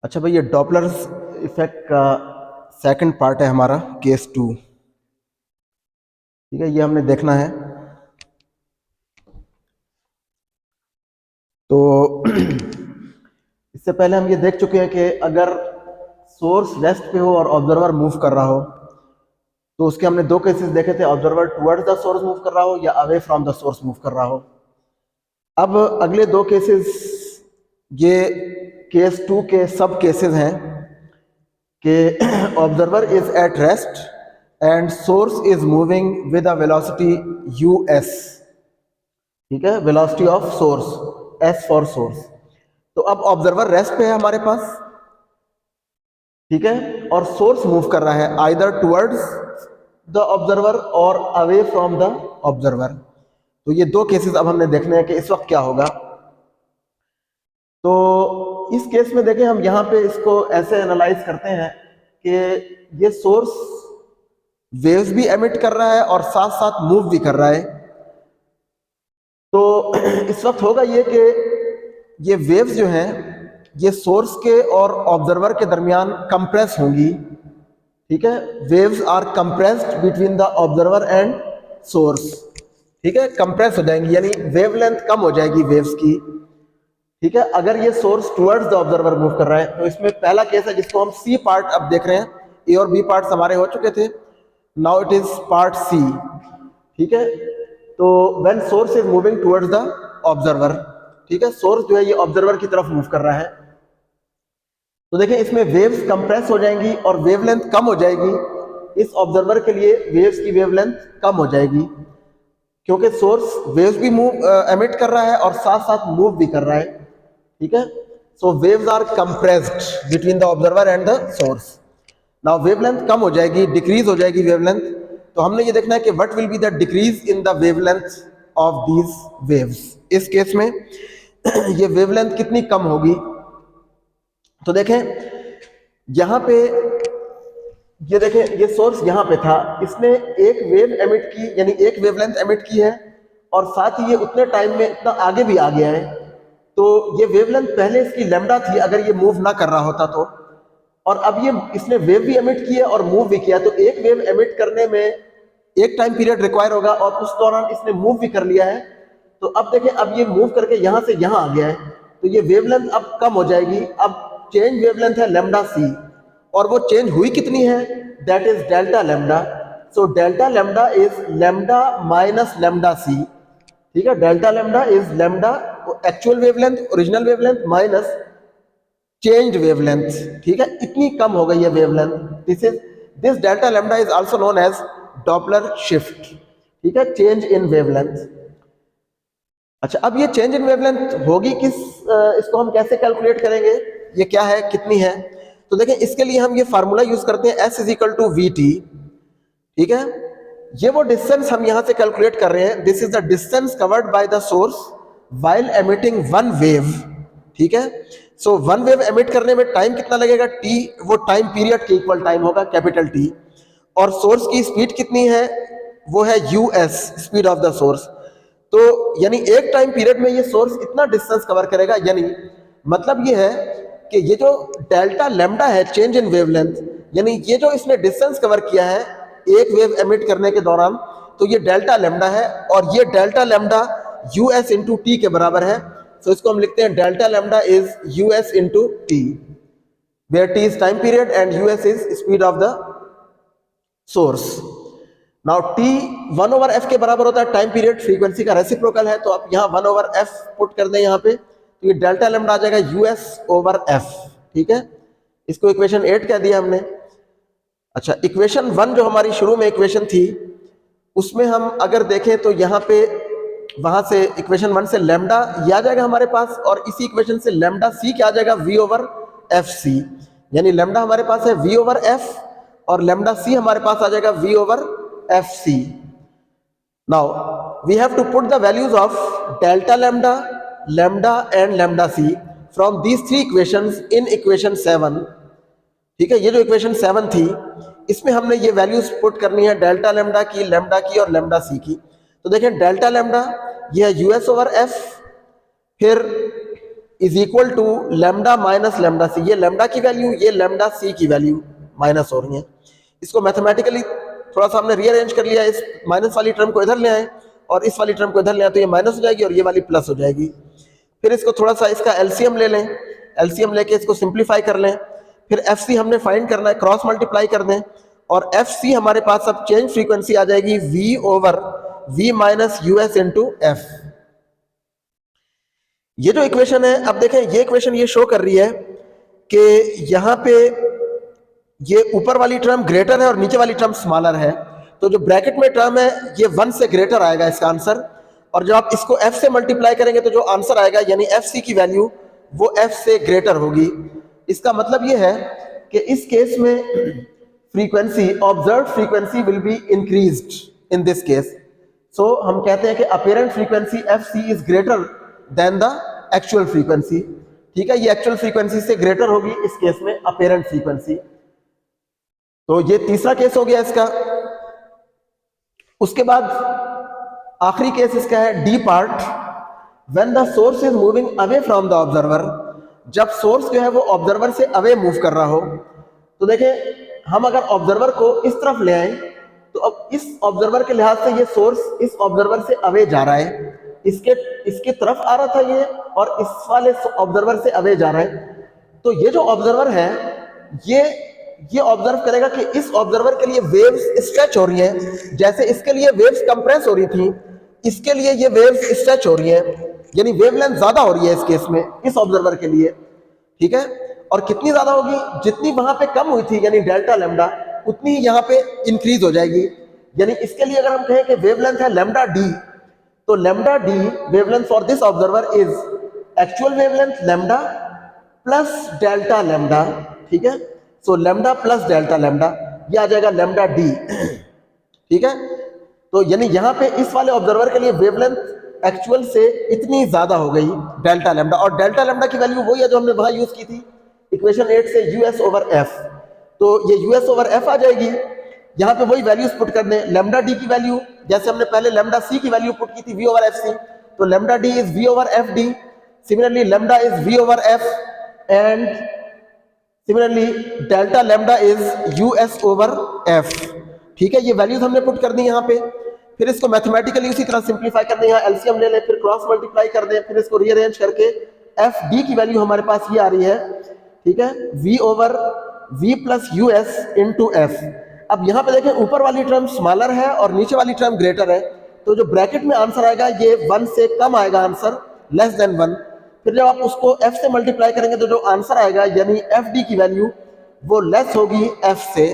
अच्छा भाई, ये डॉपलर्स इफेक्ट का सेकंड पार्ट है हमारा, केस 2। ठीक है, ये हमने देखना है। तो इससे पहले हम ये देख चुके हैं कि अगर सोर्स रेस्ट पे हो और ऑब्जर्वर मूव कर रहा हो, तो उसके हमने दो केसेस देखे थे। Observer towards the source move कर रहा हो या away from the source move कर रहा हो। अब अगले दो केसेस, ये केस 2 के सब केसेस हैं कि observer is at rest and source is moving with a velocity us। ठीक है, velocity of source, s for source. तो अब ऑब्जर्वर रेस्ट पे है हमारे पास, ठीक है, और सोर्स मूव कर रहा है आइदर टुवर्ड्स द ऑब्जर्वर और अवे फ्रॉम द ऑब्जर्वर। तो ये दो केसेस अब हमने देखने हैं कि इस वक्त क्या होगा। तो इस केस में देखें, हम यहाँ पे इसको ऐसे एनालाइज करते हैं कि ये सोर्स वेव्स भी एमिट कर रहा है और साथ साथ मूव भी कर रहा है। तो इस वक्त होगा ये कि ये वेव्स जो हैं ये सोर्स के और ऑब्जर्वर के दरमियान कंप्रेस होंगी। ठीक है, waves are compressed between the observer and source. ठीक है, कंप्रेस हो जाएंगी, यानी वेवलेंथ कम हो जाएगी वेव्स की। ठीक है, अगर ये source towards the observer move कर रहा है। तो इसमें पहला केस है जिसको हम सी पार्ट अब देख रहे हैं। ए और बी पार्ट्स हमारे हो चुके थे, now it is part C. ठीक है, तो when source is moving towards the observer, ठीक है, सोर्स जो है ये ऑब्जर्वर की तरफ मूव कर रहा है। तो देखें, इसमें वेव्स कंप्रेस हो जाएंगी और वेवलेंथ कम हो जाएगी। इस ऑब्जर्वर के लिए वेव्स की वेवलेंथ कम हो जाएगी, क्योंकि सोर्स वेव्स भी मूव एमिट कर रहा है और साथ साथ मूव भी कर रहा है। ठीक है, so waves are compressed between the observer and the source. Now wavelength कम हो जाएगी, डिक्रीज हो जाएगी वेवलेंथ। तो हमने ये देखना है कि what will be the decrease in the wavelength of these waves. इस केस में ये वेवलेंथ कितनी कम होगी। तो देखें यहां पे, ये देखें, ये सोर्स यहां पे था, इसने एक वेव एमिट की, यानी एक वेवलेंथ एमिट की है, और साथ ही ये उतने टाइम में इतना आगे भी आ गया है। तो ये वेवलेंथ पहले इसकी लैम्डा थी अगर ये मूव ना कर रहा होता तो, और अब ये इसने वेव भी एमिट की है और मूव भी किया। तो एक वेव एमिट करने में एक टाइम पीरियड रिक्वायर होगा और उस दौरान इसने मूव भी कर लिया है। तो अब देखें, अब ये मूव करके यहां से यहां आ गया है, तो ये वेवलेंथ अब कम हो जाएगी। अब चेंज वेवलेंथ है लैम्डा सी, और वो चेंज हुई कितनी है, that is delta lambda. So delta lambda is lambda minus lambda c. ठीक है, delta lambda is lambda actual wavelength, original wavelength minus change wavelength. ठीक है, इतनी कम हो गई है wavelength. This delta lambda is also known as Doppler shift. ठीक है, चेंज इन वेवलेंथ। अच्छा, अब ये चेंज इन वेवलेंथ होगी किस, इसको हम कैसे कैलकुलेट करेंगे, ये क्या है, कितनी है। तो देखें, इसके लिए हम ये फार्मूला यूज करते हैं, S is equal to VT। ठीक है, ये वो डिस्टेंस हम यहां से कैलकुलेट कर रहे हैं। This is the distance covered by the source while emitting one wave. ठीक है, सो वन वेव एमिट करने में टाइम कितना लगेगा, T, वो टाइम पीरियड के इक्वल टाइम होगा, कैपिटल T। और सोर्स की स्पीड कितनी है, वो है US, speed of the source. तो यानी एक टाइम पीरियड में ये सोर्स इतना डिस्टेंस कवर करेगा, यानी मतलब ये है कि ये जो डेल्टा लैम्डा है, चेंज इन वेवलेंथ, यानी ये जो इसने डिस्टेंस कवर किया है एक वेव एमिट करने के दौरान, तो ये डेल्टा लैम्डा है, और ये delta lambda US into T के बराबर है। तो इसको हम लिखते हैं delta lambda is US into T, where T is time period and US is speed of the source. Now T 1/f के बराबर होता है टाइम पीरियड, फ्रीक्वेंसी का रेसिप्रोकल है। तो आप यहाँ 1/f पुट कर दें यहाँ पे, तो ये डेल्टा लैम्डा आ जाएगा US/f। ठीक है, इसको इक्वेशन 8 कह दिया हमने। अच्छा, इक्वेशन 1 जो हमारी शुरू में इक्वेशन थी, उसमें हम अगर देखें तो यहाँ पे वहां से इक्वेशन 1 से लैम्डा ये आ जाएगा हमारे पास, और इसी इक्वेशन से लैम्डा सी क्या आ जाएगा, V/FC। यानी लैम्डा हमारे पास है V/f और लैम्डा सी हमारे पास आ जाएगा V/FC। Now we have to put the values of delta lambda, lambda and lambda C from these three equations in equation 7। ठीक है, ये जो इक्वेशन 7 थी, इसमें हमने ये वैल्यूज पुट करनी है डेल्टा लैम्डा की, लैम्डा की और लैम्डा सी की। तो देखें, डेल्टा लैम्डा ये है US/f, फिर is equal to lambda minus lambda c. ये लेमडा की वैल्यू, ये लेमडा सी की वैल्यू माइनस हो रही है। इसको मैथमेटिकली थोड़ा सा हमने रीअरेंज कर लिया, इस माइनस वाली टर्म को इधर ले आए और इस वाली टर्म को इधर ले आए, तो ये माइनस हो जाएगी और ये वाली प्लस हो जाएगी। फिर इसको थोड़ा सा इसका एलसीएम ले लें, एलसीएम लेके इसको सिंप्लीफाई कर लें। फिर एफ सी हमने फाइंड करना है, क्रॉस मल्टीप्लाई कर दें और एफ सी हमारे पास अब चेंज फ्रीक्वेंसी आ जाएगी V over V minus U S into F. ये जो इक्वेशन है, अब देखें ये इक्वेशन ये शो कर रही है कि यहां पे ये ऊपर वाली टर्म ग्रेटर है और नीचे वाली टर्म स्मॉलर है, तो जो ब्रैकेट में टर्म है ये 1 से ग्रेटर आएगा इसका आंसर, और जब आप इसको f से मल्टीप्लाई करेंगे तो जो आंसर आएगा यानी एफ सी की वैल्यू वो f से ग्रेटर होगी। इसका मतलब ये है कि इस केस में frequency, observe frequency will be increased in this case. So हम कहते हैं कि apparent frequency f c is greater than the actual frequency. ठीक है, ये एक्चुअल फ्रीक्वेंसी से ग्रेटर होगी इस केस में अपीरेंट फ्रीक्वेंसी। तो ये तीसरा केस हो गया इसका। उसके बाद आखिरी केस इसका है D part, when the source is moving away from the observer. जब सोर्स जो है वो ऑब्जर्वर से अवे मूव कर रहा हो, तो देखें हम अगर ऑब्जर्वर को इस तरफ ले आए तो अब इस ऑब्जर्वर के लिहाज से ये सोर्स इस ऑब्जर्वर से अवे जा रहा है, इसके तरफ आ रहा था ये और इस वाले ऑब्जर्वर से अवे जा रहा है। तो ये जो ऑब्जर्वर है ये ऑब्जर्व करेगा कि इस ऑब्जर्वर के लिए वेव्स स्ट्रेच हो रही हैं, जैसे इसके लिए वेव्स कंप्रेस हो रही थी, इसके लिए ये वेव्स स्ट्रेच हो रही हैं, यानी वेवलेंथ ज्यादा हो रही है इस केस में इस ऑब्जर्वर के लिए। ठीक है, और कितनी ज्यादा होगी, जितनी वहां पे कम हुई थी यानी डेल्टा लैम्डा, उतनी ही यहाँ पे इंक्रीज हो जाएगी। यानी इसके लिए अगर हम कहें कि वेवलेंथ है लैम्डा डी, तो lambda D wavelength for this observer is actual wavelength lambda plus delta lambda. ठीक है, सो लैम्डा प्लस डेल्टा लैम्डा, ये आ जाएगा लैम्डा डी। ठीक है, तो यानी यहां पे इस वाले ऑब्जर्वर के लिए वेवलेंथ एक्चुअल से इतनी ज्यादा हो गई डेल्टा लैम्डा, और डेल्टा लैम्डा की वैल्यू वही है जो हमने वहां यूज की थी इक्वेशन 8 से यूएस ओवर एफ। तो ये यूएस ओवर एफ आ जाएगी, यहां पे वही वैल्यूज पुट कर दें। लैम्डा डी की वैल्यू जैसे हमने पहले लैम्डा सी की वैल्यू पुट की थी वी ओवर एफ सी, तो lambda D is V over F D, similarly lambda is V over F and similarly delta lambda is US over F. ठीक है, ये वैल्यूज हमने पुट कर दी यहाँ पे। फिर इसको मैथमेटिकली उसी तरह सिंप्लीफाई कर दें, यहाँ एलसीएम ले लें, फिर क्रॉस मल्टीप्लाई कर दें, फिर इसको रीअरेंज करके एफ डी की वैल्यू हमारे पास ये आ रही है। ठीक है, V over V plus U S into F. अब यहाँ पे देखें ऊपर वाली टर्म स्मॉलर है और नीचे वाली टर्म ग्रेटर है, तो जो ब्रैकेट में आंसर आएगा ये 1 से कम आएगा आंसर, लेस देन 1। फिर जब आप उसको f से मल्टीप्लाई करेंगे तो जो आंसर आएगा यानी एफ डी की वैल्यू वो लेस होगी f से।